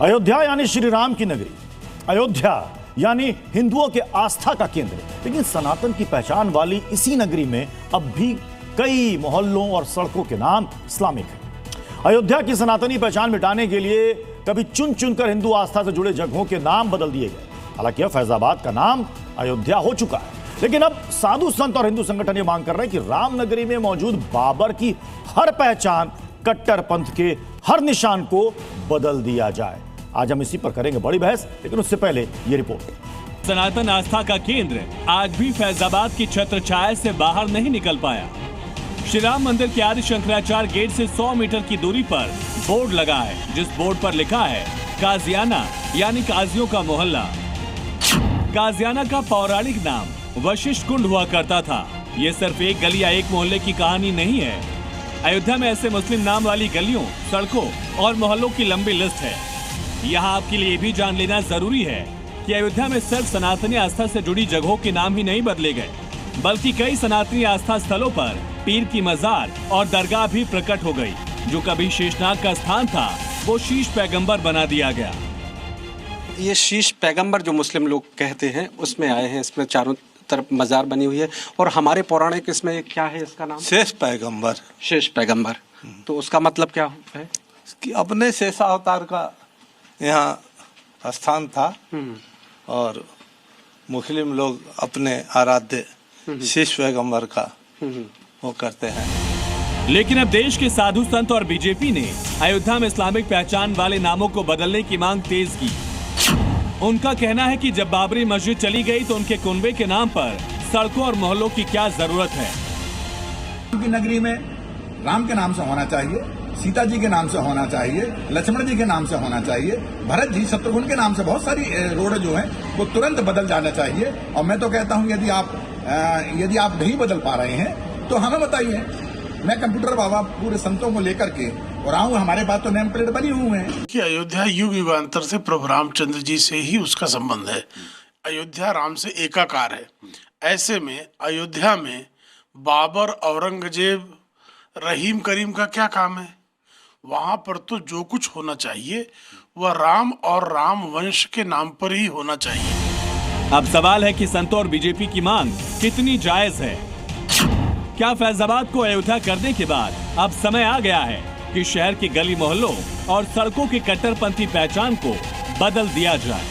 अयोध्या यानी श्री राम की नगरी, अयोध्या यानी हिंदुओं के आस्था का केंद्र। लेकिन सनातन की पहचान वाली इसी नगरी में अब भी कई मोहल्लों और सड़कों के नाम इस्लामिक हैं। अयोध्या की सनातनी पहचान मिटाने के लिए कभी चुन चुनकर हिंदू आस्था से जुड़े जगहों के नाम बदल दिए गए। हालांकि अब फैजाबाद का नाम अयोध्या हो चुका है, लेकिन अब साधु संत और हिंदू संगठन ये मांग कर रहे हैं कि रामनगरी में मौजूद बाबर की हर पहचान, कट्टरपंथ के हर निशान को बदल दिया जाए। आज हम इसी पर करेंगे बड़ी बहस, लेकिन उससे पहले ये रिपोर्ट। सनातन आस्था का केंद्र आज भी फैजाबाद की छत्र छाया से बाहर नहीं निकल पाया। श्री राम मंदिर के आदि शंकराचार्य गेट से 100 मीटर की दूरी पर बोर्ड लगा है, जिस बोर्ड पर लिखा है काजियाना यानी काजियों का मोहल्ला। काजियाना का पौराणिक नाम वशिष्ठ कुंड हुआ करता था। ये सिर्फ एक गली या एक मोहल्ले की कहानी नहीं है। अयोध्या में ऐसे मुस्लिम नाम वाली गलियों, सड़कों और मोहल्लों की लंबी लिस्ट है। यहाँ आपके लिए भी जान लेना जरूरी है कि अयोध्या में सिर्फ सनातनी आस्था से जुड़ी जगहों के नाम ही नहीं बदले गए, बल्कि कई सनातनी आस्था स्थलों पर पीर की मजार और दरगाह भी प्रकट हो गई। जो कभी शेषनाग का स्थान था, वो शीश पैगंबर बना दिया गया। ये शीश पैगंबर जो मुस्लिम लोग कहते हैं उसमें आए हैं। इसमें चारों तरफ मजार बनी हुई है और हमारे पौराणिक इसमें क्या है, इसका नाम शेष पैगंबर। शेष पैगंबर, तो उसका मतलब क्या है? कि अपने शेषावतार का यहाँ स्थान था और मुस्लिम लोग अपने आराध्य शेष पैगंबर का वो करते हैं। लेकिन अब देश के साधु संत और बीजेपी ने अयोध्या में इस्लामिक पहचान वाले नामों को बदलने की मांग तेज की। उनका कहना है कि जब बाबरी मस्जिद चली गई तो उनके कुनबे के नाम पर सड़कों और मोहल्लों की क्या जरूरत है। की नगरी में राम के नाम से होना चाहिए, सीता जी के नाम से होना चाहिए, लक्ष्मण जी के नाम से होना चाहिए, भरत जी, शत्रुघ्न के नाम से बहुत सारी रोड जो है वो तुरंत बदल जाना चाहिए। और मैं तो कहता हूं यदि आप नहीं बदल पा रहे हैं तो हमें बताइए। मैं कंप्यूटर बाबा पूरे संतों को लेकर के और आऊँ, हमारे पास तो नेम प्लेट बनी हुए हैं कि अयोध्या युग युगांतर से प्रभु रामचंद्र जी से ही उसका संबंध है। अयोध्या राम से एकाकार है। ऐसे में अयोध्या में बाबर, औरंगजेब, रहीम, करीम का क्या काम है? वहां पर तो जो कुछ होना चाहिए वह राम और राम वंश के नाम पर ही होना चाहिए। अब सवाल है कि संतों और बीजेपी की मांग कितनी जायज है। क्या फैजाबाद को अयोध्या करने के बाद अब समय आ गया है कि शहर के गली मोहल्लों और सड़कों की कट्टरपंथी पहचान को बदल दिया जाए?